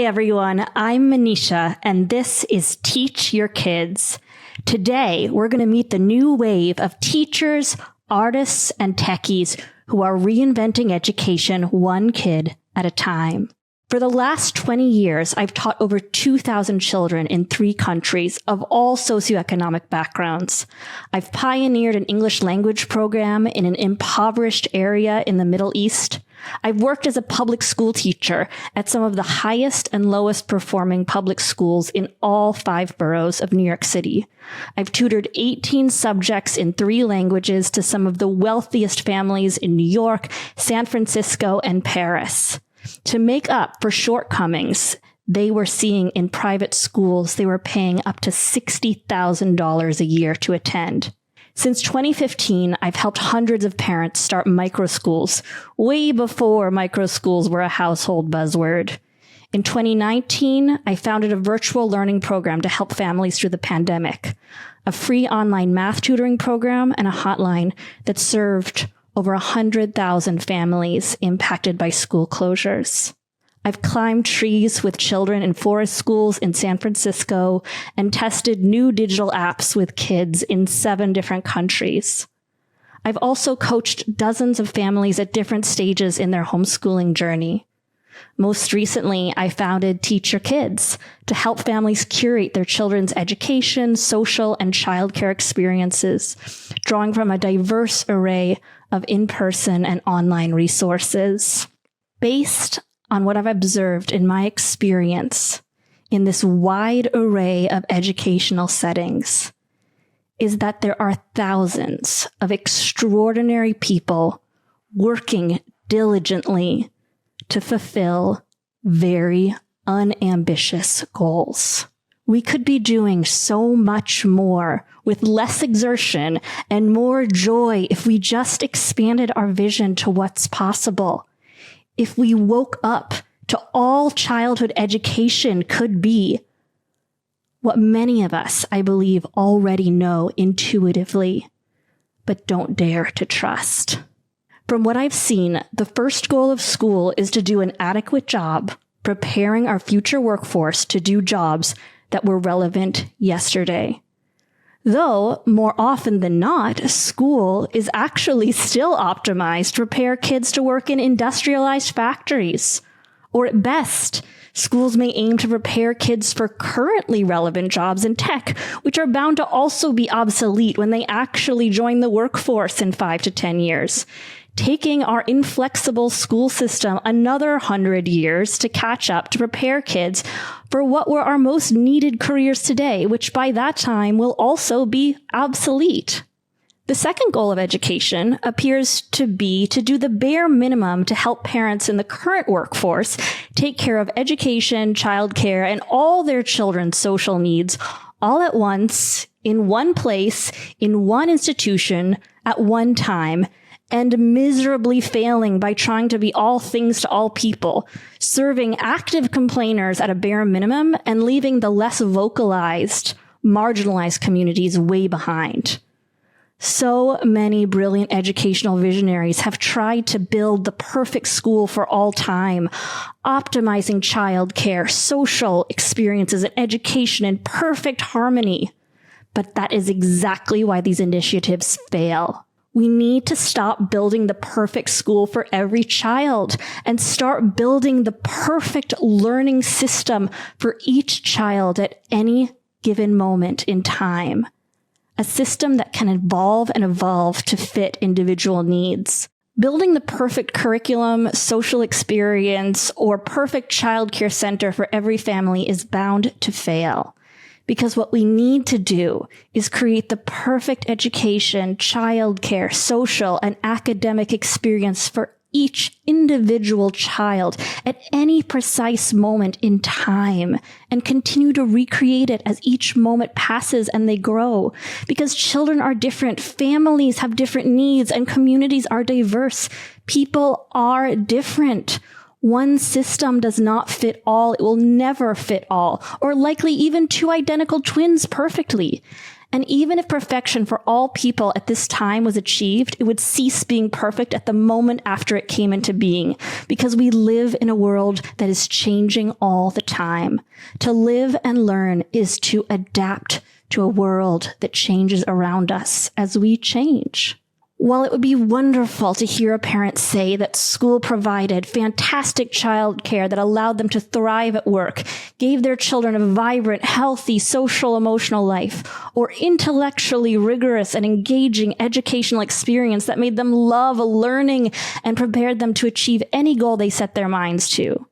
Hi everyone, I'm Manisha, and this is Teach Your Kids. Today, we're going to meet the new wave of teachers, artists, and techies who are reinventing education one kid at a time. For the last 20 years, I've taught over 2,000 children in 3 countries of all socioeconomic backgrounds. I've pioneered an English language program in an impoverished area in the Middle East. I've worked as a public school teacher at some of the highest and lowest performing public schools in all 5 boroughs of New York City. I've tutored 18 subjects in 3 languages to some of the wealthiest families in New York, San Francisco, and Paris. To make up for shortcomings they were seeing in private schools, they were paying up to $60,000 a year to attend. Since 2015, I've helped hundreds of parents start microschools, way before microschools were a household buzzword. In 2019, I founded a virtual learning program to help families through the pandemic, a free online math tutoring program, and a hotline that served over 100,000 families impacted by school closures. I've climbed trees with children in forest schools in San Francisco and tested new digital apps with kids in 7 different countries. I've also coached dozens of families at different stages in their homeschooling journey. Most recently, I founded Teach Your Kids to help families curate their children's education, social, and childcare experiences, drawing from a diverse array of in-person and online resources. Based on what I've observed in my experience in this wide array of educational settings, is that there are thousands of extraordinary people working diligently to fulfill very unambitious goals. We could be doing so much more with less exertion and more joy if we just expanded our vision to what's possible. If we woke up to all childhood education could be, what many of us, I believe, already know intuitively, but don't dare to trust. From what I've seen, the first goal of school is to do an adequate job preparing our future workforce to do jobs that were relevant yesterday. Though, more often than not, school is actually still optimized to prepare kids to work in industrialized factories. Or at best, schools may aim to prepare kids for currently relevant jobs in tech, which are bound to also be obsolete when they actually join the workforce in 5 to 10 years. Taking our inflexible school system another 100 years to catch up to prepare kids for what were our most needed careers today, which by that time will also be obsolete. The second goal of education appears to be to do the bare minimum to help parents in the current workforce take care of education, childcare, and all their children's social needs all at once, in one place, in one institution, at one time, and miserably failing by trying to be all things to all people, serving active complainers at a bare minimum and leaving the less vocalized, marginalized communities way behind. So many brilliant educational visionaries have tried to build the perfect school for all time, optimizing childcare, social experiences, and education in perfect harmony. But that is exactly why these initiatives fail. We need to stop building the perfect school for every child and start building the perfect learning system for each child at any given moment in time. A system that can evolve and evolve to fit individual needs. Building the perfect curriculum, social experience, or perfect childcare center for every family is bound to fail. Because what we need to do is create the perfect education, childcare, social, and academic experience for each individual child at any precise moment in time and continue to recreate it as each moment passes and they grow. Because children are different, families have different needs, and communities are diverse. People are different. One system does not fit all. It will never fit all, or likely even 2 identical twins perfectly. And even if perfection for all people at this time was achieved, it would cease being perfect at the moment after it came into being, because we live in a world that is changing all the time. To live and learn is to adapt to a world that changes around us as we change. While it would be wonderful to hear a parent say that school provided fantastic childcare that allowed them to thrive at work, gave their children a vibrant, healthy, social, emotional life, or intellectually rigorous and engaging educational experience that made them love learning and prepared them to achieve any goal they set their minds to.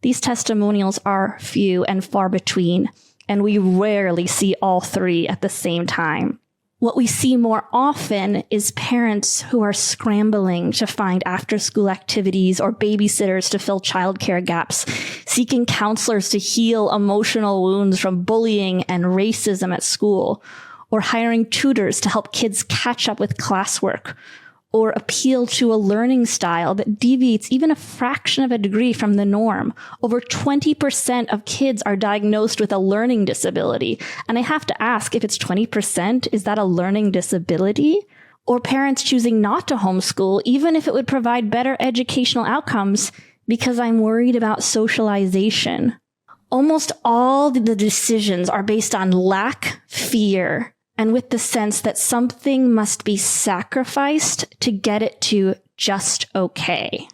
These testimonials are few and far between, and we rarely see all three at the same time. What we see more often is parents who are scrambling to find after-school activities or babysitters to fill childcare gaps, seeking counselors to heal emotional wounds from bullying and racism at school, or hiring tutors to help kids catch up with classwork, or appeal to a learning style that deviates even a fraction of a degree from the norm. Over 20% of kids are diagnosed with a learning disability. And I have to ask, if it's 20%, is that a learning disability? Or parents choosing not to homeschool, even if it would provide better educational outcomes, because I'm worried about socialization. Almost all the decisions are based on lack, fear, and with the sense that something must be sacrificed to get it to just okay.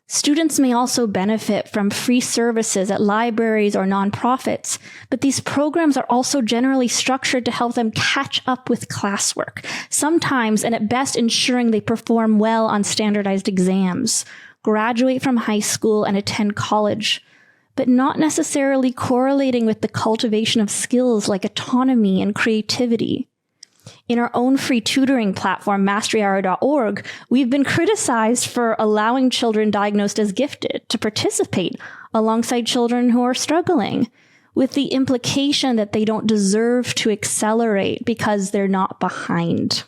Students may also benefit from free services at libraries or nonprofits, but these programs are also generally structured to help them catch up with classwork, sometimes and at best ensuring they perform well on standardized exams, graduate from high school and attend college, but not necessarily correlating with the cultivation of skills like autonomy and creativity. In our own free tutoring platform, masteryhour.org, we've been criticized for allowing children diagnosed as gifted to participate alongside children who are struggling, with the implication that they don't deserve to accelerate because they're not behind.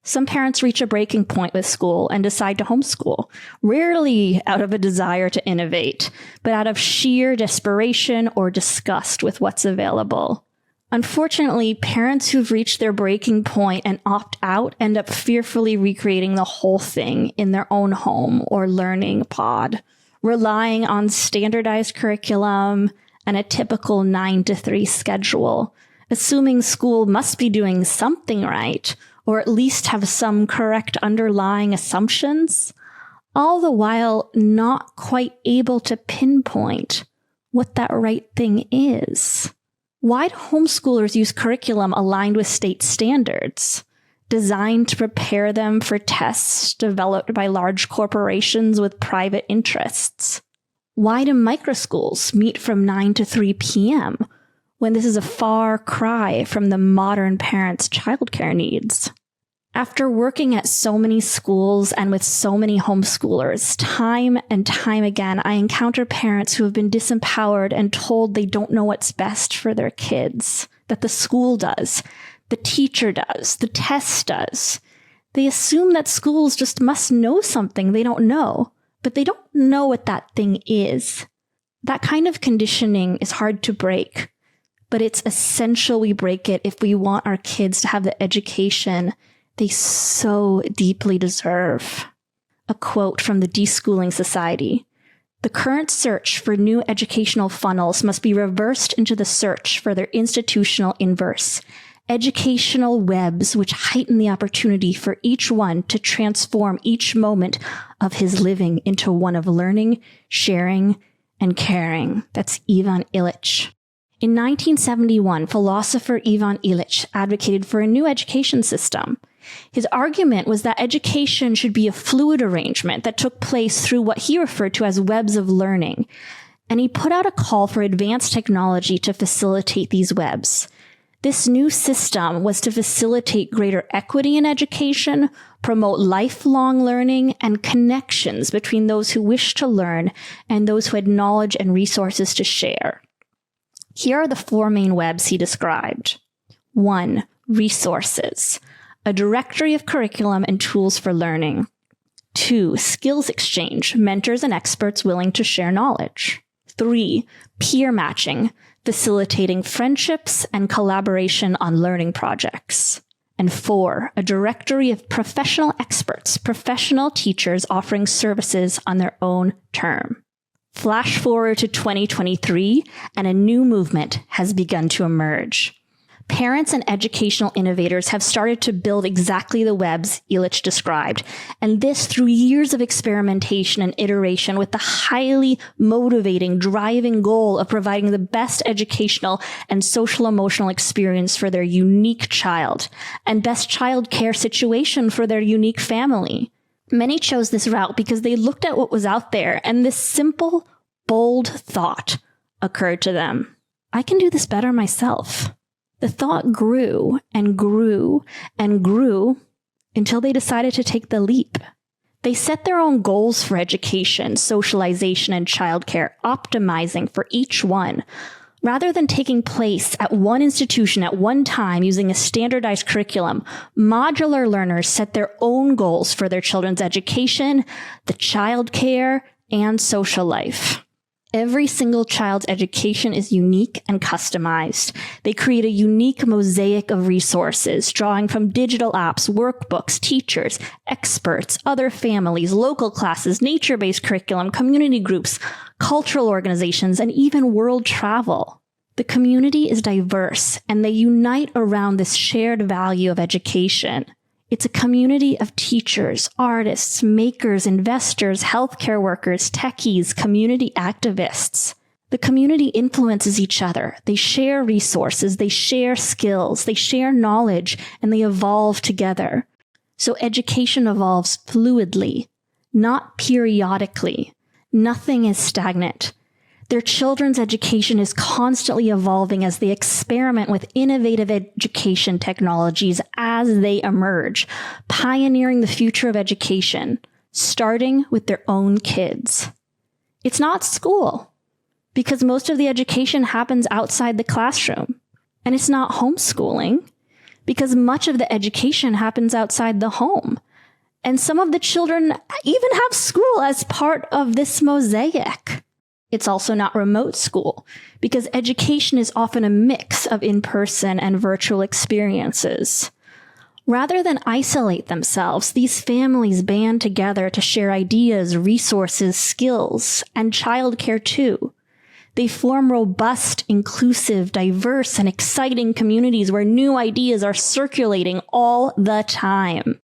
Some parents reach a breaking point with school and decide to homeschool, rarely out of a desire to innovate, but out of sheer desperation or disgust with what's available. Unfortunately, parents who've reached their breaking point and opt out end up fearfully recreating the whole thing in their own home or learning pod, relying on standardized curriculum and a typical 9-to-3 schedule, assuming school must be doing something right, or at least have some correct underlying assumptions, all the while not quite able to pinpoint what that right thing is. Why do homeschoolers use curriculum aligned with state standards, designed to prepare them for tests developed by large corporations with private interests? Why do microschools meet from 9 to 3 p.m. when this is a far cry from the modern parent's childcare needs? After working at so many schools and with so many homeschoolers, time and time again, I encounter parents who have been disempowered and told they don't know what's best for their kids, that the school does, the teacher does, the test does. They assume that schools just must know something they don't know, but they don't know what that thing is. That kind of conditioning is hard to break, but it's essential we break it if we want our kids to have the education they so deeply deserve. A quote from the Deschooling Society: "The current search for new educational funnels must be reversed into the search for their institutional inverse, educational webs which heighten the opportunity for each one to transform each moment of his living into one of learning, sharing, and caring." That's Ivan Illich. In 1971, philosopher Ivan Illich advocated for a new education system. His argument was that education should be a fluid arrangement that took place through what he referred to as webs of learning, and he put out a call for advanced technology to facilitate these webs. This new system was to facilitate greater equity in education, promote lifelong learning, and connections between those who wish to learn and those who had knowledge and resources to share. Here are the 4 main webs he described. 1. Resources: a directory of curriculum and tools for learning. 2. Skills exchange: mentors and experts willing to share knowledge. 3. Peer matching: facilitating friendships and collaboration on learning projects. And 4, a directory of professional experts, professional teachers offering services on their own term. Flash forward to 2023, and a new movement has begun to emerge. Parents and educational innovators have started to build exactly the webs Illich described, and this through years of experimentation and iteration with the highly motivating, driving goal of providing the best educational and social-emotional experience for their unique child and best child care situation for their unique family. Many chose this route because they looked at what was out there, and this simple, bold thought occurred to them. I can do this better myself. The thought grew and grew and grew until they decided to take the leap. They set their own goals for education, socialization, and childcare, optimizing for each one. Rather than taking place at one institution at one time using a standardized curriculum, modular learners set their own goals for their children's education, the childcare, and social life. Every single child's education is unique and customized. They create a unique mosaic of resources, drawing from digital apps, workbooks, teachers, experts, other families, local classes, nature-based curriculum, community groups, cultural organizations, and even world travel. The community is diverse, and they unite around this shared value of education. It's a community of teachers, artists, makers, investors, healthcare workers, techies, community activists. The community influences each other. They share resources, they share skills, they share knowledge, and they evolve together. So education evolves fluidly, not periodically. Nothing is stagnant. Their children's education is constantly evolving as they experiment with innovative education technologies as they emerge, pioneering the future of education, starting with their own kids. It's not school, because most of the education happens outside the classroom. And it's not homeschooling, because much of the education happens outside the home. And some of the children even have school as part of this mosaic. It's also not remote school, because education is often a mix of in-person and virtual experiences. Rather than isolate themselves, these families band together to share ideas, resources, skills, and childcare too. They form robust, inclusive, diverse, and exciting communities where new ideas are circulating all the time.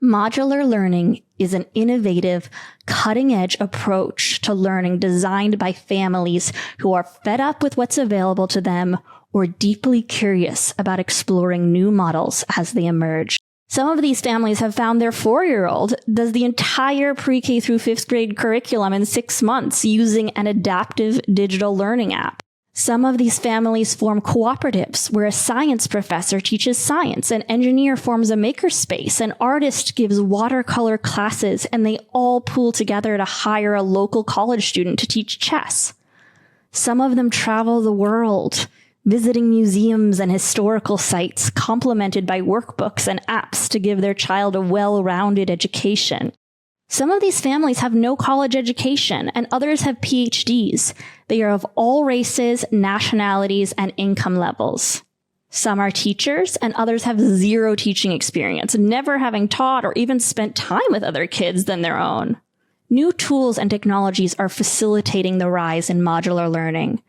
Modular learning is an innovative, cutting-edge approach to learning designed by families who are fed up with what's available to them or deeply curious about exploring new models as they emerge. Some of these families have found their 4-year-old does the entire pre-K through 5th grade curriculum in 6 months using an adaptive digital learning app. Some of these families form cooperatives where a science professor teaches science, an engineer forms a makerspace, an artist gives watercolor classes, and they all pool together to hire a local college student to teach chess. Some of them travel the world, visiting museums and historical sites, complemented by workbooks and apps to give their child a well-rounded education. Some of these families have no college education, and others have PhDs. They are of all races, nationalities, and income levels. Some are teachers, and others have zero teaching experience, never having taught or even spent time with other kids than their own. New tools and technologies are facilitating the rise in modular learning.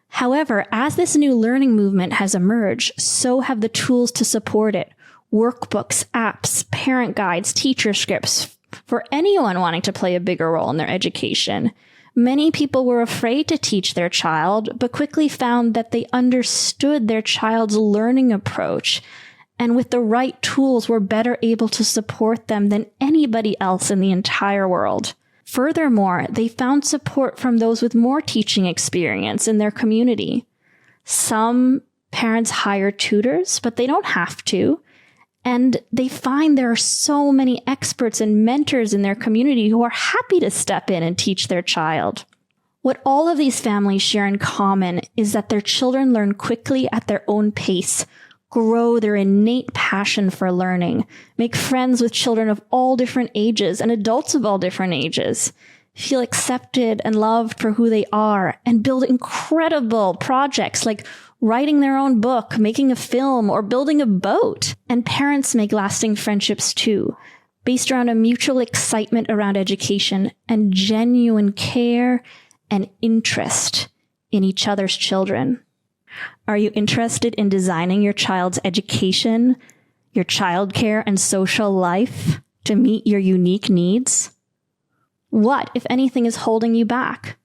However, as this new learning movement has emerged, so have the tools to support it. Workbooks, apps, parent guides, teacher scripts, for anyone wanting to play a bigger role in their education. Many people were afraid to teach their child, but quickly found that they understood their child's learning approach, and with the right tools were better able to support them than anybody else in the entire world. Furthermore, they found support from those with more teaching experience in their community. Some parents hire tutors, but they don't have to. And they find there are so many experts and mentors in their community who are happy to step in and teach their child. What all of these families share in common is that their children learn quickly at their own pace, grow their innate passion for learning, make friends with children of all different ages and adults of all different ages, feel accepted and loved for who they are, and build incredible projects like writing their own book, making a film, or building a boat. And parents make lasting friendships too, based around a mutual excitement around education and genuine care and interest in each other's children. Are you interested in designing your child's education, your childcare, and social life to meet your unique needs? What, if anything, is holding you back?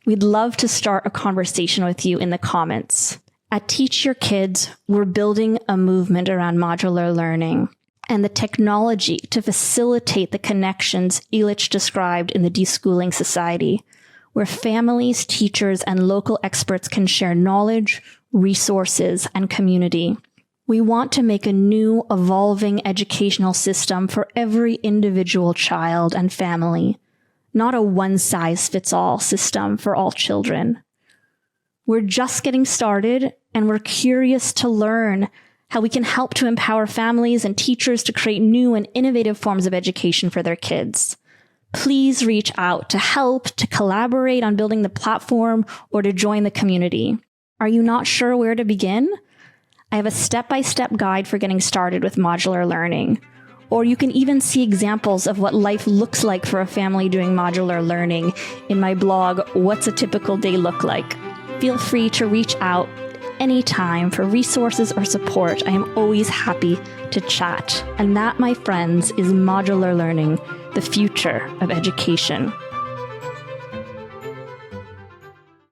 We'd love to start a conversation with you in the comments. At Teach Your Kids, we're building a movement around modular learning and the technology to facilitate the connections Illich described in the Deschooling Society, where families, teachers, and local experts can share knowledge, resources, and community. We want to make a new, evolving educational system for every individual child and family, not a one-size-fits-all system for all children. We're just getting started, and we're curious to learn how we can help to empower families and teachers to create new and innovative forms of education for their kids. Please reach out to help, to collaborate on building the platform, or to join the community. Are you not sure where to begin? I have a step-by-step guide for getting started with modular learning. Or you can even see examples of what life looks like for a family doing modular learning in my blog, What's a Typical Day Look Like? Feel free to reach out anytime for resources or support. I am always happy to chat. And that, my friends, is modular learning, the future of education.